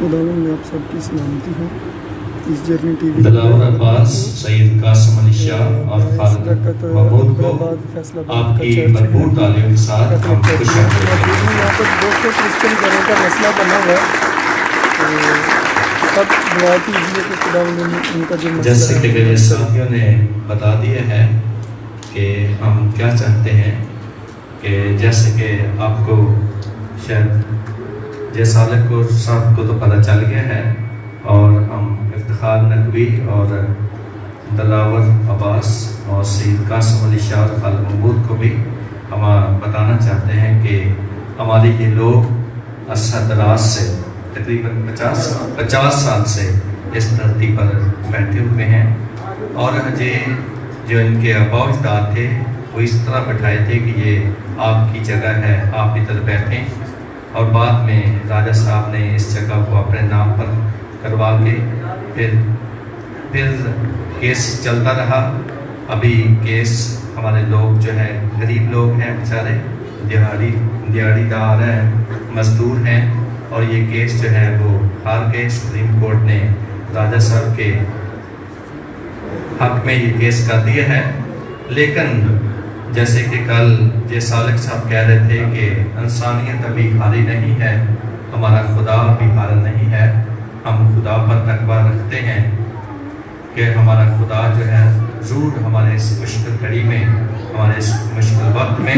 خداوند میں آپ سب کی سلامتی ہو. اس جرنی ٹی وی دلاور عباس، سید قاسم علی شاہ اور خالد محمود کو آپ کی بھرپور تعلیم کے ساتھ ہم خوش آمدید کہتے ہیں. یہاں پر 200 کرسچن گھروں کا مسئلہ بنا ہوا ہے. سب دعا کیجیے کہ خداوند ان کا جو مسئلہ جیسے کہ میرے ساتھیوں نے بتا دیا ہے کہ ہم کیا چاہتے ہیں، کہ جیسے کہ آپ کو شاید سالک صاحب کو تو پتہ چل گیا ہے، اور ہم افتخار نقوی اور دلاور عباس اور سید قاسم علی شاہ اور خالد محمود کو بھی ہم بتانا چاہتے ہیں کہ ہمارے یہ لوگ عرصہ دراز سے تقریباً 50 سال سے اس دھرتی پر بیٹھے ہوئے ہیں، اور جو ان کے آباء و اجداد تھے وہ اس طرح بٹھائے تھے کہ یہ آپ کی جگہ ہے، آپ ادھر بیٹھیں. اور بعد میں راجہ صاحب نے اس جگہ کو اپنے نام پر کروا کے پھر کیس چلتا رہا. ابھی کیس ہمارے لوگ جو ہے غریب لوگ ہیں، بیچارے دیہڑی دار ہیں، مزدور ہیں، اور یہ کیس جو ہے وہ ہار کے سپریم کورٹ نے راجہ صاحب کے حق میں یہ کیس کر دیا ہے. لیکن جیسے کہ کل جے سالک صاحب کہہ رہے تھے کہ انسانیت ابھی ہاری نہیں ہے، ہمارا خدا ابھی ہارا نہیں ہے. ہم خدا پر تقویٰ رکھتے ہیں کہ ہمارا خدا جو ہے ضرور ہمارے اس مشکل گھڑی میں، ہمارے اس مشکل وقت میں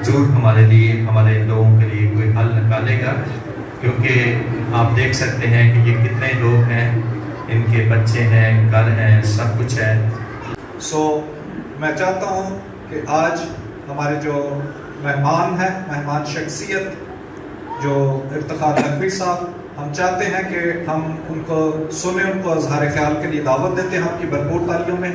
ضرور ہمارے لیے، ہمارے لوگوں کے لیے کوئی حل نکالے گا. کیونکہ آپ دیکھ سکتے ہیں کہ یہ کتنے لوگ ہیں، ان کے بچے ہیں، گھر ہیں، سب کچھ ہے. میں چاہتا ہوں کہ آج ہمارے جو مہمان ہیں، مہمان شخصیت جو افتخار نقوی صاحب، ہم چاہتے ہیں کہ ہم ان کو سنیں، ان کو اظہار خیال کے لیے دعوت دیتے ہیں آپ کی بھرپور تالیوں میں.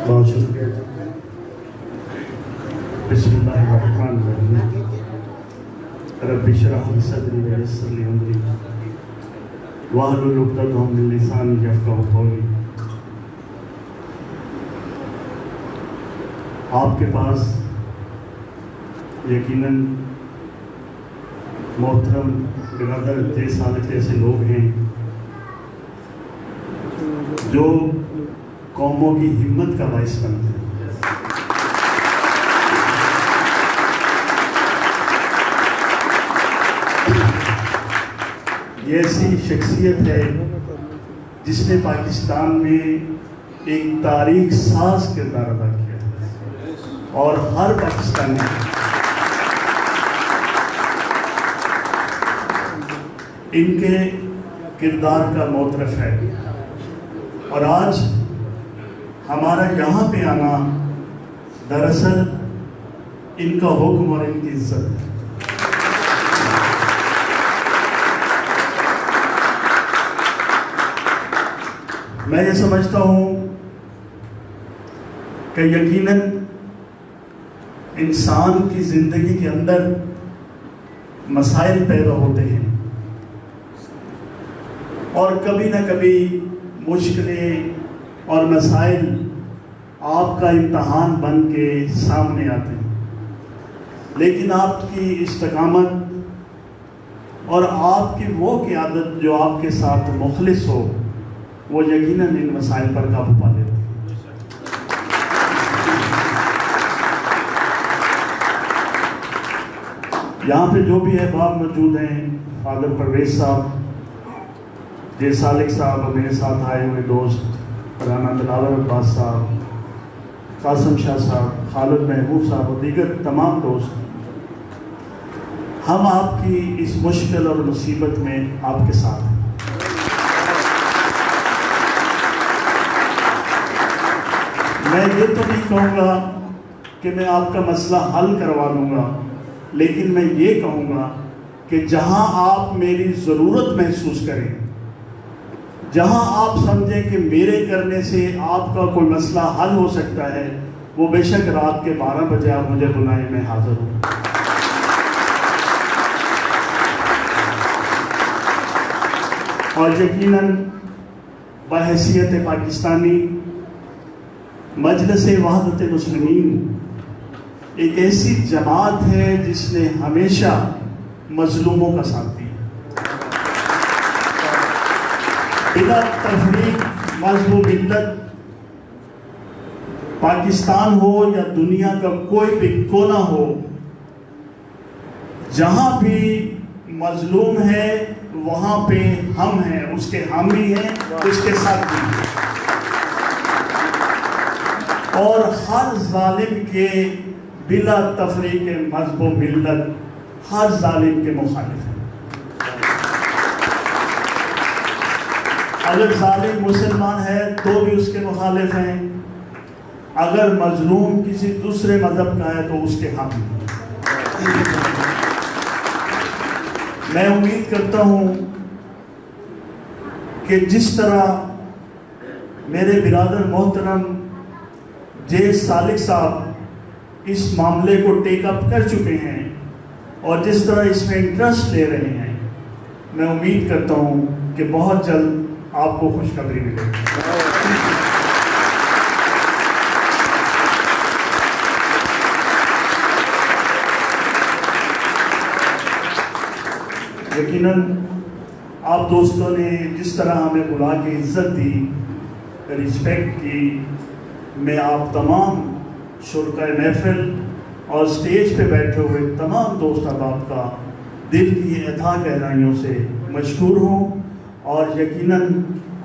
بہت شکریہ. بسم اللہ الرحمن الرحیم. رب اشرح لی صدری ویسر لی امری واحلل عقدۃ من لسانی یفقہوا قولی. آپ کے پاس یقیناً محترم برادر جے سالک جیسے لوگ ہیں جو قوموں کی ہمت کا باعث بنتے ہیں. یہ ایسی شخصیت ہے جس نے پاکستان میں ایک تاریخ ساز کردار ادا کیا ہے، اور ہر پاکستانی ان کے کردار کا معترف ہے. اور آج ہمارا یہاں پہ آنا دراصل ان کا حکم اور ان کی عزت ہے. میں یہ سمجھتا ہوں کہ یقیناً انسان کی زندگی کے اندر مسائل پیدا ہوتے ہیں، اور کبھی نہ کبھی مشکلیں اور مسائل آپ کا امتحان بن کے سامنے آتے ہیں. لیکن آپ کی استقامت اور آپ کی وہ قیادت جو آپ کے ساتھ مخلص ہو، وہ یقیناً ان مسائل پر قابو پا لیتے ہیں. یہاں پہ جو بھی احباب موجود ہیں، فادر پرویز صاحب، جے سالک صاحب، اور میرے ساتھ آئے ہوئے دوست رانا دلاور عباس صاحب، قاسم شاہ صاحب، خالد محمود صاحب اور دیگر تمام دوست، ہم آپ کی اس مشکل اور مصیبت میں آپ کے ساتھ ہیں. میں یہ تو نہیں کہوں گا کہ میں آپ کا مسئلہ حل کروا دوں گا، لیکن میں یہ کہوں گا کہ جہاں آپ میری ضرورت محسوس کریں، جہاں آپ سمجھیں کہ میرے کرنے سے آپ کا کوئی مسئلہ حل ہو سکتا ہے، وہ بے شک رات کے 12 بجے آپ مجھے بلائیں، میں حاضر ہوں۔ اور یقیناً بحیثیت پاکستانی مجلس وحدت مسلمین ایک ایسی جماعت ہے جس نے ہمیشہ مظلوموں کا ساتھ دیا، بلا تفریق مذہب و ملت، پاکستان ہو یا دنیا کا کوئی بھی کونا ہو، جہاں بھی مظلوم ہے وہاں پہ ہم ہیں، اس کے حامی ہیں، اس کے ساتھ بھی ہیں، اور ہر ظالم کے بلا تفریق مذہب و ملت ہر ظالم کے مخالف ہیں۔ اگر ظالم مسلمان ہے تو بھی اس کے مخالف ہیں، اگر مظلوم کسی دوسرے مذہب کا ہے تو اس کے حامی ہیں۔ میں امید کرتا ہوں کہ جس طرح میرے برادر محترم جے سالک صاحب اس معاملے کو ٹیک اپ کر چکے ہیں اور جس طرح اس میں انٹرسٹ لے رہے ہیں، میں امید کرتا ہوں کہ بہت جلد آپ کو خوشخبری ملے گی۔ یقیناً آپ دوستوں نے جس طرح ہمیں بلا کے عزت دی، رسپیکٹ کی، میں آپ تمام شرکائے محفل اور سٹیج پہ بیٹھے ہوئے تمام دوست احباب کا دل کی اتھا گہرائیوں سے مشکور ہوں، اور یقیناً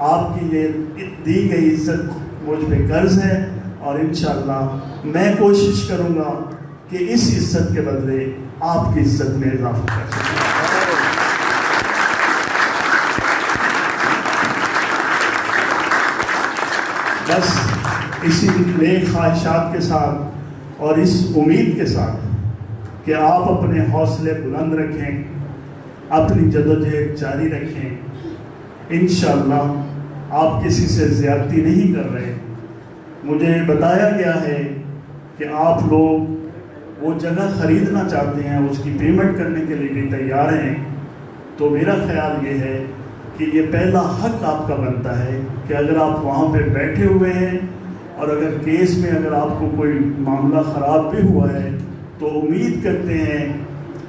آپ کی یہ دی گئی عزت مجھ پہ قرض ہے، اور انشاءاللہ میں کوشش کروں گا کہ اس عزت کے بدلے آپ کی عزت میں اضافہ کر سکوں۔ بس اسی نیک خواہشات کے ساتھ اور اس امید کے ساتھ کہ آپ اپنے حوصلے بلند رکھیں، اپنی جدوجہد جاری رکھیں، انشاءاللہ آپ کسی سے زیادتی نہیں کر رہے۔ مجھے بتایا گیا ہے کہ آپ لوگ وہ جگہ خریدنا چاہتے ہیں، اس کی پیمنٹ کرنے کے لیے بھی تیار ہیں، تو میرا خیال یہ ہے کہ یہ پہلا حق آپ کا بنتا ہے کہ اگر آپ وہاں پہ بیٹھے ہوئے ہیں اور اگر کیس میں اگر آپ کو کوئی معاملہ خراب بھی ہوا ہے تو امید کرتے ہیں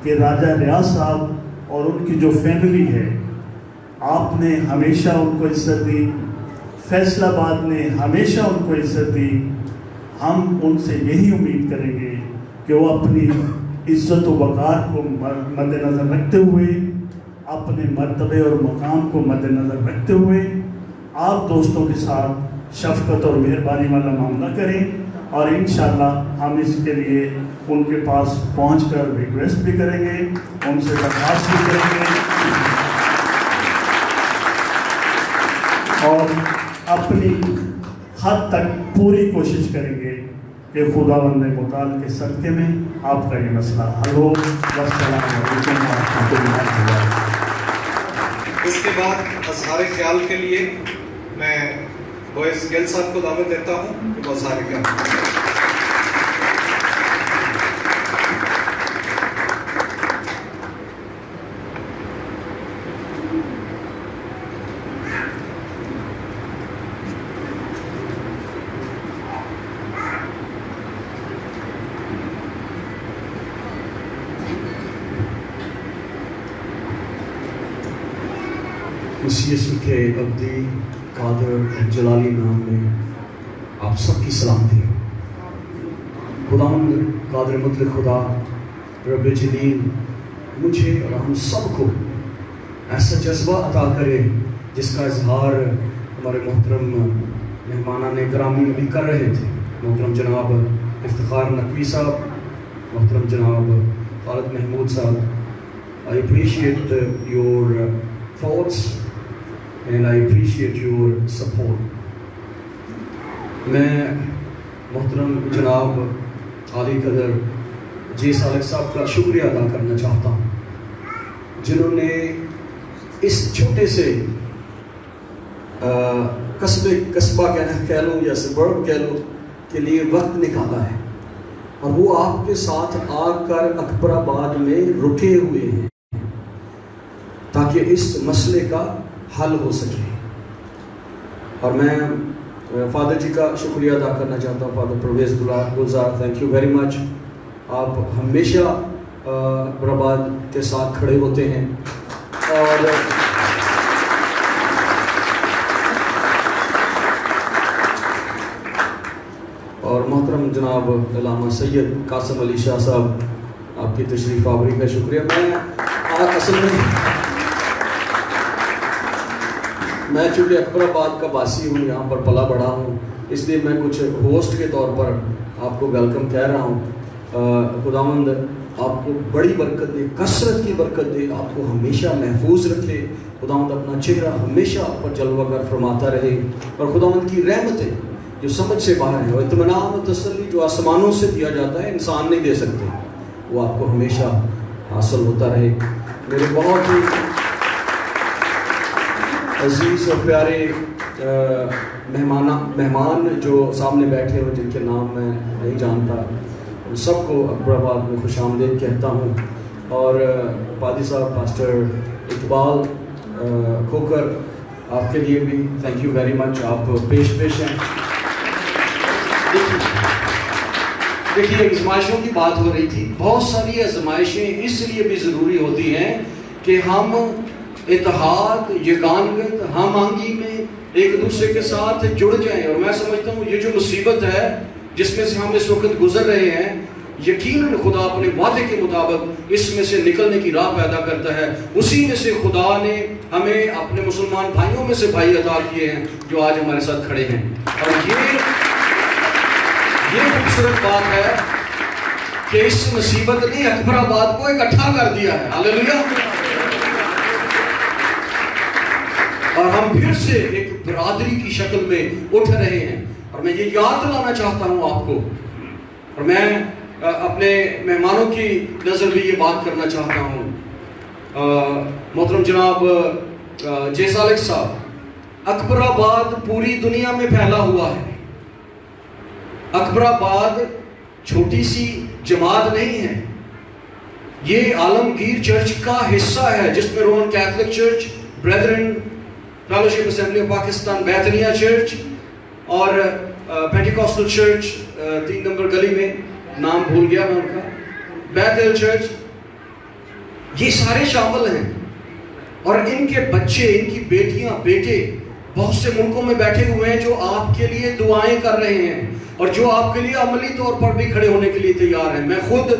کہ راجہ ریاض صاحب اور ان کی جو فیملی ہے، آپ نے ہمیشہ ان کو عزت دی، فیصل آباد نے ہمیشہ ان کو عزت دی۔ ہم ان سے یہی امید کریں گے کہ وہ اپنی عزت و وقار کو مد نظر رکھتے ہوئے، اپنے مرتبے اور مقام کو مد نظر رکھتے ہوئے آپ دوستوں کے ساتھ شفقت اور مہربانی والا معاملہ کریں، اور انشاءاللہ ہم اس کے لیے ان کے پاس پہنچ کر ریکویسٹ بھی کریں گے، ان سے درخواست بھی کریں گے، اور اپنی حد تک پوری کوشش کریں گے کہ خداوند متعال کے صدقے میں آپ کا یہ مسئلہ حل ہو۔ والسلام علیکم ورحمۃ اللہ وبرکاتہ۔ اس کے بعد اظہار خیال کے لیے میں بوئز گل صاحب کو دعوت دیتا ہوں کہ وہ اظہار خیال کریں۔ اس یسوع کے ابدی قادر جلالی نام میں آپ سب کی سلامتی ہو۔ خداوند قادر مطلق خدا رب جلیل مجھے اور ہم سب کو ایسا جذبہ عطا کرے جس کا اظہار ہمارے محترم مہمانان گرامی ابھی کر رہے تھے، محترم جناب افتخار نقوی صاحب، محترم جناب خالد محمود صاحب۔ I appreciate your thoughts and I appreciate your support. میں محترم جناب عالی قدر جے سالک صاحب کا شکریہ ادا کرنا چاہتا ہوں، جنہوں نے اس چھوٹے سے قصبہ کہہ لوں یا سبرب کہہ لوں کے لیے وقت نکالا ہے اور وہ آپ کے ساتھ آ کر اکبر آباد میں رکے ہوئے ہیں تاکہ اس مسئلے کا حل ہو سکے. اور میں فادر جی کا شکریہ ادا کرنا چاہتا ہوں, father Parvez Gulzar, thank you very much. آپ ہمیشہ اکبر آباد کے ساتھ کھڑے ہوتے ہیں اور محترم جناب علامہ سید قاسم علی شاہ صاحب, آپ کی تشریف آوری کا شکریہ. میں چونکہ اکبر آباد کا باسی ہوں, یہاں پر پلا بڑھا ہوں, اس لیے میں کچھ ہوسٹ کے طور پر آپ کو ویلکم کہہ رہا ہوں. خداوند آپ کو بڑی برکت دے, کثرت کی برکت دے, آپ کو ہمیشہ محفوظ رکھے. خداوند اپنا چہرہ ہمیشہ آپ پر جلوہ گر فرماتا رہے, اور خداوند کی رحمتیں جو سمجھ سے باہر ہے, اور اطمینان و تسلی جو آسمانوں سے دیا جاتا ہے انسان نہیں دے سکتے, وہ آپ کو ہمیشہ حاصل ہوتا رہے. میرے بہت ہی عزیز اور پیارے مہمان جو سامنے بیٹھے ہو, جن کے نام میں نہیں جانتا, ان سب کو اکبر آباد میں خوش آمدید کہتا ہوں. اور پادی صاحب, پاسٹر اقبال کھوکر, آپ کے لیے بھی تھینک یو ویری مچ, آپ پیش ہیں. دیکھیے آزمائشوں کی بات ہو رہی تھی. بہت ساری آزمائشیں اس لیے بھی ضروری ہوتی ہیں کہ ہم اتحاد, یگانگت, ہم آہنگی میں ایک دوسرے کے ساتھ جڑ جائیں. اور میں سمجھتا ہوں یہ جو مصیبت ہے جس میں سے ہم اس وقت گزر رہے ہیں, یقیناً خدا اپنے وعدے کے مطابق اس میں سے نکلنے کی راہ پیدا کرتا ہے. اسی میں سے خدا نے ہمیں اپنے مسلمان بھائیوں میں سے بھائی عطا کیے ہیں جو آج ہمارے ساتھ کھڑے ہیں. اور یہ خوبصورت بات ہے کہ اس مصیبت نے اکبر آباد کو اکٹھا کر دیا ہے. ہاللیلویا. اور ہم پھر سے ایک برادری کی شکل میں اٹھ رہے ہیں. اور میں یہ یاد دلانا چاہتا ہوں آپ کو, اور میں اپنے مہمانوں کی نظر بھی یہ بات کرنا چاہتا ہوں. محترم جناب جے سالک صاحب, اکبر آباد پوری دنیا میں پھیلا ہوا ہے. اکبر آباد چھوٹی سی جماعت نہیں ہے, یہ عالمگیر چرچ کا حصہ ہے جس میں Roman Catholic church, Brethren Fellowship Assembly of Pakistan, Bethania church اور پینٹیکوسٹل چرچ 3 نمبر گلی میں, نام بھول گیا میں ان کا, بیتھل چرچ, یہ سارے شامل ہیں. اور ان کے بچے, ان کی بیٹیاں, بیٹے بہت سے ملکوں میں بیٹھے ہوئے ہیں جو آپ کے لیے دعائیں کر رہے ہیں اور جو آپ کے لیے عملی طور پر بھی کھڑے ہونے کے لیے تیار ہیں. میں خود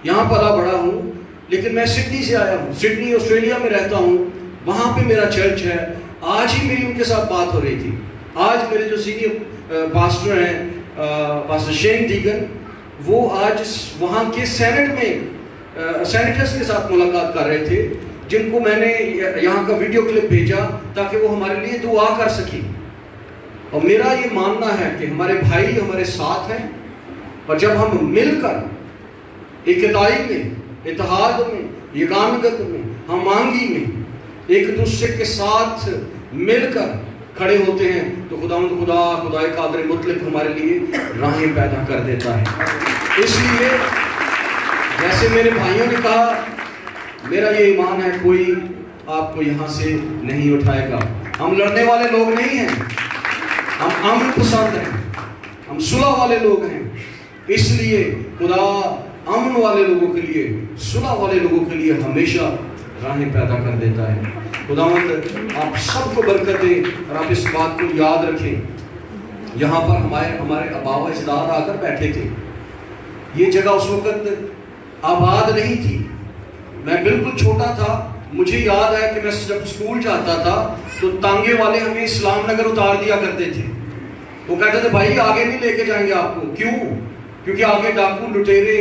یہاں پلا بڑا ہوں, لیکن میں سڈنی سے آیا ہوں, سڈنی آسٹریلیا میں رہتا ہوں, وہاں پہ میرا چرچ ہے. آج ہی میری ان کے ساتھ بات ہو رہی تھی. آج میرے جو سینئر پاسٹر ہیں, پاسٹر شین ڈیگن, وہ آج وہاں کے سینٹ میں سینیٹرز کے ساتھ ملاقات کر رہے تھے, جن کو میں نے یہاں کا ویڈیو کلپ بھیجا تاکہ وہ ہمارے لیے دعا کر سکیں. اور میرا یہ ماننا ہے کہ ہمارے بھائی ہمارے ساتھ ہیں, اور جب ہم مل کر اکتائی میں, اتحاد میں, یگانگت میں, ہم آہنگی میں ایک دوسرے کے ساتھ مل کر کھڑے ہوتے ہیں تو خدائے قادر مطلق ہمارے لیے راہیں پیدا کر دیتا ہے. اس لیے جیسے میرے بھائیوں نے کہا, میرا یہ ایمان ہے کوئی آپ کو یہاں سے نہیں اٹھائے گا. ہم لڑنے والے لوگ نہیں ہیں, ہم امن پسند ہیں, ہم صلح والے لوگ ہیں. اس لیے خدا امن والے لوگوں کے لیے, صلح والے لوگوں کے لیے ہمیشہ راہیں پیدا کر دیتا ہے. خداوند آپ سب کو برکت دے, اور آپ اس بات کو یاد رکھیں, یہاں پر ہمارے آبا و اجداد آ کر بیٹھے تھے. یہ جگہ اس وقت آباد نہیں تھی, میں بالکل چھوٹا تھا. مجھے یاد ہے کہ میں جب اسکول جاتا تھا تو تانگے والے ہمیں اسلام نگر اتار دیا کرتے تھے. وہ کہتے تھے بھائی آگے نہیں لے کے جائیں گے آپ کو. کیوں؟ کیونکہ آگے ڈاکو لٹیرے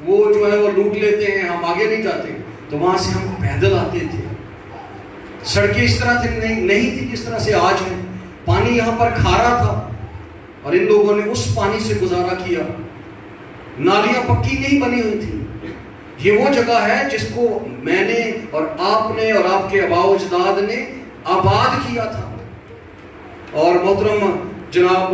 وہ جو ہے وہ لوٹ لیتے ہیں, ہم آگے نہیں جاتے. تو وہاں سے ہم پیدل آتے تھے. سڑکیں اس طرح سے نہیں تھی جس طرح سے آج ہیں. پانی یہاں پر کھارا تھا اور ان لوگوں نے اس پانی سے گزارا کیا. نالیاں پکی نہیں بنی ہوئی تھی. یہ وہ جگہ ہے جس کو میں نے اور آپ نے اور آپ کے آباء و اجداد نے آباد کیا تھا. اور محترم جناب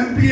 MP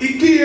21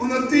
29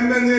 MLA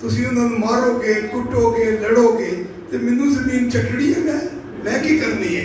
ਤੁਸੀਂ ਉਹਨਾਂ ਨੂੰ ਮਾਰੋਗੇ, ਕੁੱਟੋਗੇ, ਲੜੋਗੇ ਤੇ ਮੈਨੂੰ ਜ਼ਮੀਨ ਛੱਡਣੀ ਹੈ, ਮੈਂ ਕੀ ਕਰਨੀ ਹੈ?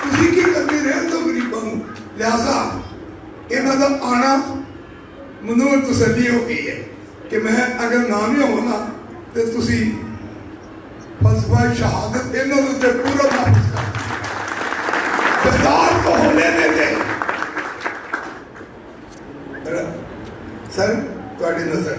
ਤੁਸੀਂ ਕੀ ਕਰਦੇ ਰਹੇ ਹੋ ਗਰੀਬਾਂ ਨੂੰ। ਲਿਹਾਜ਼ਾ ਇਹਨਾਂ ਦਾ ਆਣਾ ਮੈਨੂੰ ਤਸੱਲੀ ਹੋ ਗਈ ਹੈ ਕਿ ਮੈਂ ਅਗਰ ਨਾ ਵੀ ਹੋਵਾਂ ਤੇ ਤੁਸੀਂ ਫਲਸਫਾ ਸ਼ਹਾਦਤ ਇਹਨਾਂ ਦੇ ਉੱਤੇ ਪੂਰਾ ਨਾਫਿਜ਼ ਕਰ। ਬਜ਼ਾਰ ਕੋ ਹੋਣੇ ਦੇ ਦੇ ਸਰ ਤੁਹਾਡੀ ਨਜ਼ਰ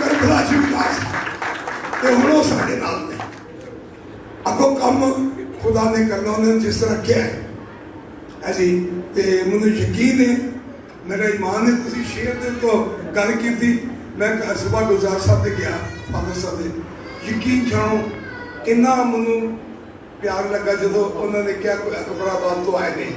ਕਰਬਲਾ ਚ ਵਿਕਾਸ ਤੇ ਹੁਣ ਉਹ ਸਾਡੇ ਨਾਲ ਨੇ। ਅੱਗੋਂ ਕੰਮ ਖੁਦਾ ਨੇ ਕਰਨਾ, ਉਹਨੇ ਜਿਸ ਤਰ੍ਹਾਂ ਕਿਹਾ ਹੈ ਜੀ, ਤੇ ਮੈਨੂੰ ਯਕੀਨ ਹੈ, ਮੇਰਾ ਈਮਾਨ ਹੈ। ਤੁਸੀਂ ਸ਼ੇਰ ਦੇ ਤੋਂ ਗੱਲ ਕੀਤੀ, ਮੈਂ ਸੁਬਾਹ ਗੁਲਜ਼ਾਰ ਸਾਹਿਬ ਦੇ ਗਿਆ, ਫਾਦਰ ਸਾਹਿਬ ਦੇ, ਯਕੀਨ ਜਾਣੋ ਇੰਨਾ ਮੈਨੂੰ ਪਿਆਰ ਲੱਗਾ ਜਦੋਂ ਉਹਨਾਂ ਨੇ ਕਿਹਾ ਕੋਈ ਅਕਬਰਾਬਾਦ ਤੋਂ ਆਏ ਨੇ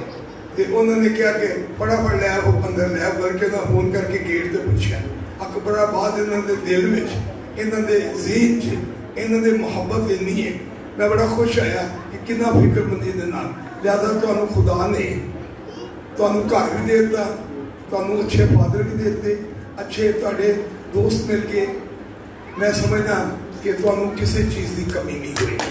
ਤੇ ਉਹਨਾਂ ਨੇ ਕਿਹਾ ਕਿ ਫਟਾਫਟ ਲੈ ਆਓ ਅੰਦਰ ਲੈ ਆਓ, ਬਲਕਿ ਉਹਨਾਂ ਫੋਨ ਕਰਕੇ ਗੇਟ ਤੇ ਪੁੱਛਿਆ। ਅਕਬਰਾਬਾਦ ਇਹਨਾਂ ਦੇ ਦਿਲ ਵਿੱਚ, ਇਹਨਾਂ ਦੇ ਜ਼ਹਿਨ 'ਚ ਇਹਨਾਂ ਦੀ ਮੁਹੱਬਤ ਇੰਨੀ ਹੈ। ਮੈਂ ਬੜਾ ਖੁਸ਼ ਆਇਆ ਕਿ ਕਿੰਨਾ ਫਿਕਰਮੰਦੀ ਦੇ ਨਾਲ। ਲਿਹਾਜ਼ਾ ਤੁਹਾਨੂੰ ਖੁਦਾ ਨੇ ਤੁਹਾਨੂੰ ਘਰ ਵੀ ਦੇ ਦਿੱਤਾ, ਤੁਹਾਨੂੰ ਅੱਛੇ ਫਾਦਰ ਵੀ ਦੇ ਦਿੱਤੇ, ਅੱਛੇ ਤੁਹਾਡੇ ਦੋਸਤ ਮਿਲ ਗਏ। ਮੈਂ ਸਮਝਦਾ ਕਿ ਤੁਹਾਨੂੰ ਕਿਸੇ ਚੀਜ਼ ਦੀ ਕਮੀ ਨਹੀਂ ਹੋਏਗੀ।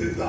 ਦਿੱਤਾ,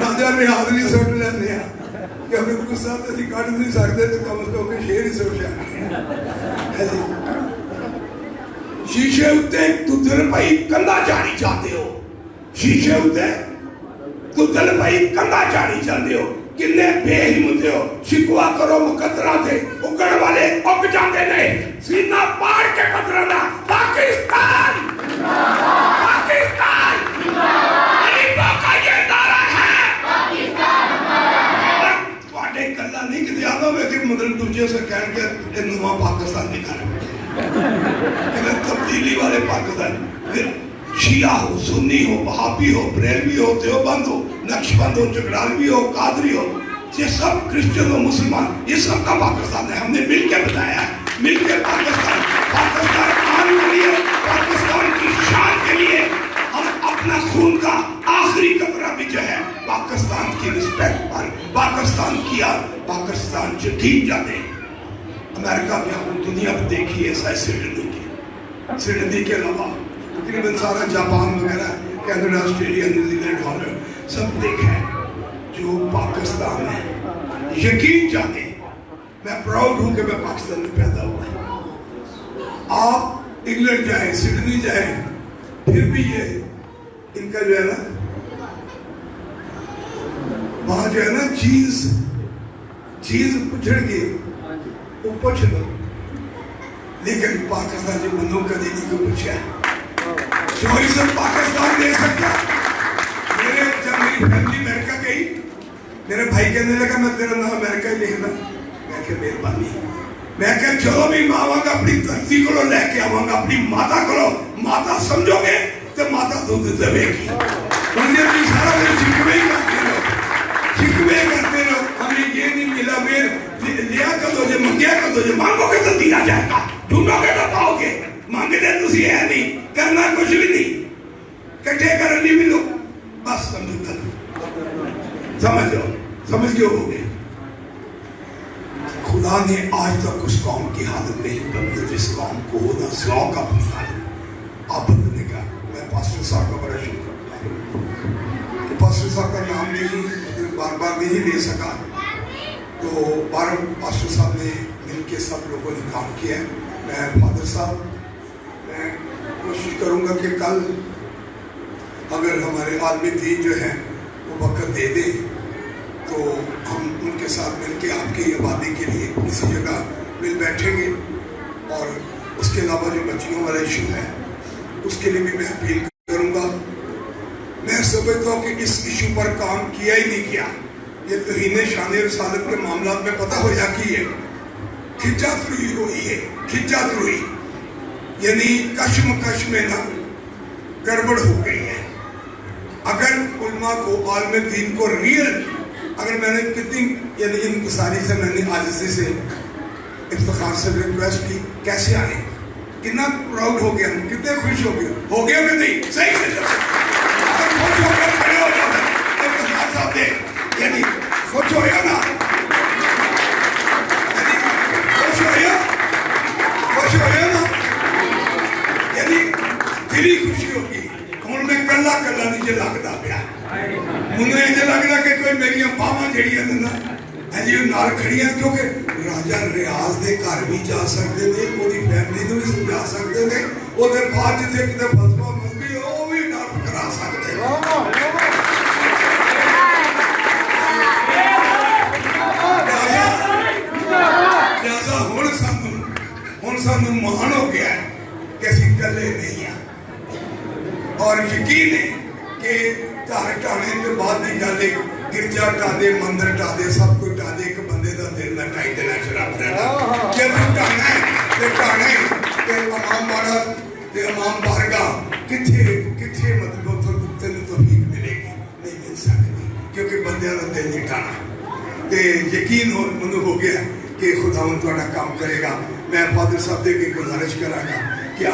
ਰਾਜਾ ਰਿਆਜ਼ ਨਹੀਂ ਸੁੱਟ ਲੈਂਦੇ ਆ ਕਿਉਂਕਿ ਗੁੱਸਾ ਤਾਂ ਅਸੀਂ ਕੱਢ ਨਹੀਂ ਸਕਦੇ ਤੇ ਕਮ ਤੋਂ ਕਮ ਸ਼ੇਰ ਹੀ ਸੁੱਟ ਜਾਂਦੇ ਆ। ਸ਼ੀਸ਼ੇ ਉੱਤੇ ਤੁੱਦਲ ਭਾਈ ਕੰਧਾ ਚਾੜੀ ਜਾਂਦੇ ਹੋ, ਸ਼ੀਸ਼ੇ ਉੱਤੇ ਤੁੱਦਲ ਭਾਈ ਕੰਧਾ ਚਾੜੀ ਜਾਂਦੇ ਹੋ। ਕਿੰਨੇ ਬੇਹਿੰਮਤ ਹੋ, ਸ਼ਿਕਵਾ ਕਰੋ ਮੁਕੱਦਰਾਂ ਤੇ ਉੱਗਣ ਵਾਲੇ ਉੱਗ ਜਾਂਦੇ ਨੇ। ਸੀਨਾ ਪਾੜ ਕੇ ਪੱਥਰਾਂ ਦਾ ਪਾਕਿਸਤਾਨ ਪਾਕਿਸਤਾਨ ਗਰੀਬਾਂ ਦਾ ਇਹ ਨਾਰਾ ਹੈ, ਪਾਕਿਸਤਾਨ ਹਮਾਰਾ ਹੈ। ਤੁਹਾਡੇ ਗੱਲਾਂ ਨਹੀਂ ਕਿਤੇ ਆਦਾ ਹੋਵੇ ਕਿ ਮਤਲਬ ਦੂਜੇ ਸੇ ਕਹਿਣ ਕੇ ਇਹ ਨਵਾਂ ਪਾਕਿਸਤਾਨ ਦਿਖਾਣਾ کہ تبدیلی والے پاکستان پھر شیعہ ہو، سنی ہو، وہابی ہو، بریلوی ہو، دیوبند ہو، نقشبند ہو، جگرالوی ہو، قادری ہو، یہ سب کرسچن و مسلمان یہ سب کا پاکستان ہے۔ ہم نے مل کے بتایا ہے، مل کے پاکستان آن کے لیے، پاکستان کی شان کے لیے ہم اپنا خون کا آخری قطرہ بھی جو ہے پاکستان کی رسپیکٹ پر، پاکستان کیا، پاکستان جو ٹھیک جاتے ہیں۔ امریکہ میں ہم دنیا میں دیکھی ایسا ہے سڈنی کے علاوہ تقریباً سارا جاپان وغیرہ Canada, Australia, New Zealand سب دیکھا ہے۔ جو پاکستان ہے یقین جانے میں پراؤڈ ہوں کہ میں پاکستان میں پیدا ہوا۔ آپ انگلینڈ جائیں، سڈنی جائیں، پھر بھی یہ ان کا جو ہے نا وہاں جو ہے نا چیز پچھڑ گئی وہ پوچھ لو، لیکن پاکستان جو بندوں کا دینے کو پوچھا چوائسم پاکستان دے سکتا۔ جب میری فیملی امریکہ گئی، میرے بھائی کہنے لگا میں تیرا نام امریکہ ہی لکھنا، میں کہ مہربانی، میں کہ چلو بھی میں آواں گا اپنی دھرتی کو لے کے آواں گا، اپنی ماتا کو، ماتا سمجھو گے تو ماتا دودھ دے گی۔ بندے بھی سارا دن شکوے کرتے رہو، ہمیں یہ نہیں ملا، لیا کر دو، منگیا کر دو، مانگو گے تو دیا جائے گا، ڈھونڈو گے تو پاؤ گے، مانگنے تو سی ہے نہیں، کرنا کچھ بھی نہیں، کٹھے کرنی بھی لو، بس سمجھو سمجھ کے ہو گئے۔ خدا نے آج تک اس قوم کی حالت نہیں بدلی جس قوم کو ہونا شوق اپنی حالت آپ بدلنے کا۔ میں پاسٹر صاحب کا بڑا شکر کرتا ہوں کہ پاسٹر صاحب کا نام نہیں بار بار نہیں لے سکا، تو پاسٹر صاحب نے مل کے سب لوگوں نے کام کیا ہے۔ میں فادر صاحب میں کوشش کروں گا کہ کل اگر ہمارے عالم دین جو ہے وہ وقت دے دیں تو ہم ان کے ساتھ مل کے آپ کی آبادی کے لیے کسی جگہ مل بیٹھیں گے، اور اس کے علاوہ جو بچیوں والا ایشو ہے اس کے لیے بھی میں اپیل کروں گا۔ میں سمجھتا ہوں کہ اس ایشو پر کام کیا ہی نہیں کیا، یہ توہین شان رسالت کے معاملات میں پتہ ہو یا کہ یہ کھچات روئی ہوئی ہے، کھچات روئی یعنی کشمکش میں نا گڑبڑ ہو گئی ہے۔ اگر علماء کو، عالم دین کو ریئل، اگر میں نے کتنی یعنی انکساری سے میں نے عاجزی سے افتخار سے ریکویسٹ کی کیسے آئے، کتنا پراؤڈ ہو گیا، کتنے خوش ہو گیا کہ نہیں، صحیح سے اگر خوش ہو کر کھڑے ہو جاتے افتخار صاحب دے یعنی خوش ہو یا نا، خوش ہو یا نا، یعنی دلی خوشی ہوگی۔ ہوں میں کلا کلا نہیں جو لگتا پیا، مجھے یہ لگتا کہ کوئی میری باواں جہاں نا جی نال کھڑیاں، کیونکہ راجا ریاض دے گھر بھی جا سکتے ہیں، وہ فیملی کو بھی سمجھا سکتے ہیں، وہ بعد جتنے کتنے فلسفہ مذہبی وہ بھی نال کرا سکتے ہیں۔ لہٰذا ہوں سانو مان ہو گیا ہے کہ اسی کلے نہیں ہیں، اور یقین ہے کہ گھر ٹانے کے بعد نہیں جاتے، گرجا ٹا دے، مندر ٹا دے، سب کچھ ٹا دے، ایک بندے کا دل نہ ٹائی دینا شراب رہنا۔ جب ٹانا ہے کہ امام بارہ امام بارگاہ کتھے مطلب تین توفیق ملے گی، نہیں مل سکتی، کیونکہ بندیاں کا دل نہیں ٹانا۔ تے یقین ہو گیا کہ خداوند تہاڈا کام کرے گا۔ میں فادر صاحب دے کے گزارش کراں گا کہ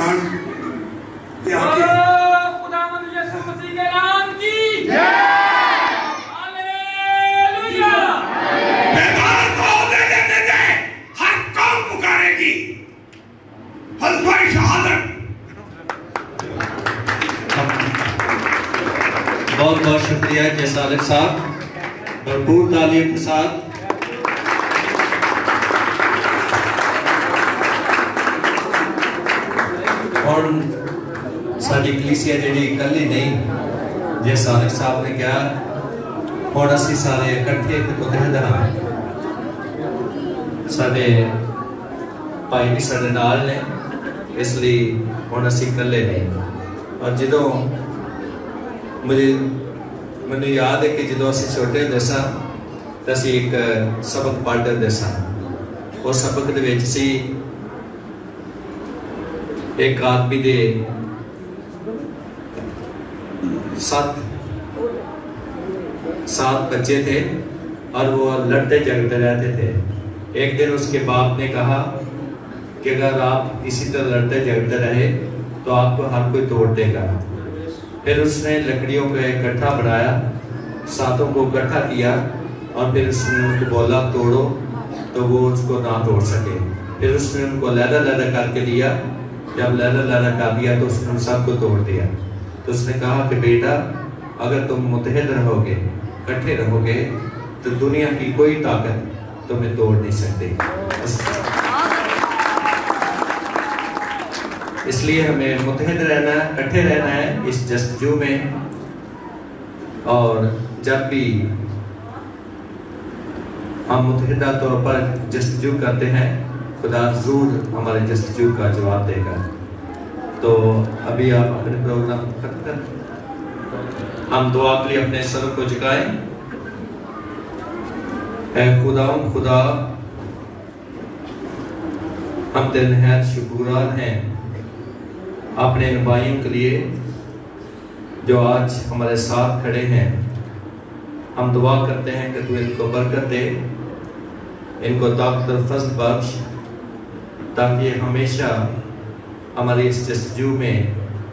خداوند یسوع مسیح کے نام کی جے، ہاللویا۔ بیدار کو دینے دے، ہر قوم پکارے گی حلفہ شہادت، بہت بہت شکریہ کہ صالح صاحب بھرپور تعلیم کے ساتھ اور ساری کلیسیا جڑی اکلی نہیں جی صالح صاحب نے کہا ہوں اسی سارے اکٹھے متحد ہاں سارے بھائی بھی سارے نال نے اس لیے ہوں اسی اکلے نہیں اور جدوں مجھے یاد ہے کہ جدو اسی چھوٹے ہوندے ساں تے اسی ایک سبق پڑھدے ہوندے ساں اس سبق دے وچ سی ایک آدمی دے 7 بچے تھے اور وہ لڑتے جھگڑتے رہتے تھے. ایک دن اس کے باپ نے کہا کہ اگر آپ اسی طرح لڑتے جھگڑتے رہے تو آپ کو ہر کوئی توڑ دے گا. پھر اس نے لکڑیوں کو اکٹھا بنایا 7 کو اکٹھا کیا اور پھر اس نے ان کو بولا توڑو تو وہ اس کو نہ توڑ سکے. پھر اس نے ان کو علیحدہ کر کے دیا. جب علیحدہ کر دیا تو اس نے ان سب کو توڑ دیا. تو اس نے کہا کہ بیٹا اگر تم متحد رہو گے اکٹھے رہو گے تو دنیا کی کوئی طاقت تمہیں توڑ نہیں سکتی. اس لیے ہمیں متحد رہنا ہے اکٹھے رہنا ہے اس جستجو میں. اور جب بھی ہم متحدہ طور پر جستجو کرتے ہیں خدا ضرور ہمارے جستجو کا جواب دے گا. تو ابھی آپ اپنے پروگرام ختم کریں. ہم دعا کے لیے اپنے سر کو جھکائیں. اے خدا ہم تیرے نہایت شکرگزار ہیں اپنے ان بھائیوں کے لیے جو آج ہمارے ساتھ کھڑے ہیں. ہم دعا کرتے ہیں کہ تو ان کو برکت دے, ان کو طاقت اور فضل بخش تاکہ ہمیشہ ہماری اس جستجو میں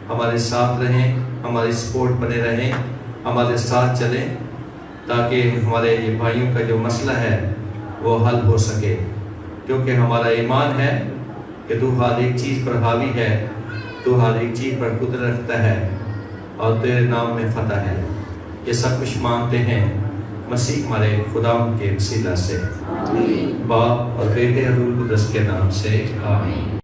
ہمارے ساتھ رہیں, ہماری سپورٹ بنے رہیں, ہمارے ساتھ چلیں تاکہ ہمارے یہ بھائیوں کا جو مسئلہ ہے وہ حل ہو سکے. کیونکہ ہمارا ایمان ہے کہ تو ہر ایک چیز پر حاوی ہے, تو ہر ایک چیز پر قدرت رکھتا ہے اور تیرے نام میں فتح ہے. یہ سب کچھ مانگتے ہیں مسیح ہمارے خدا کے وسیلہ سے. باپ اور بیٹے اور روح القدس کے نام سے آمین.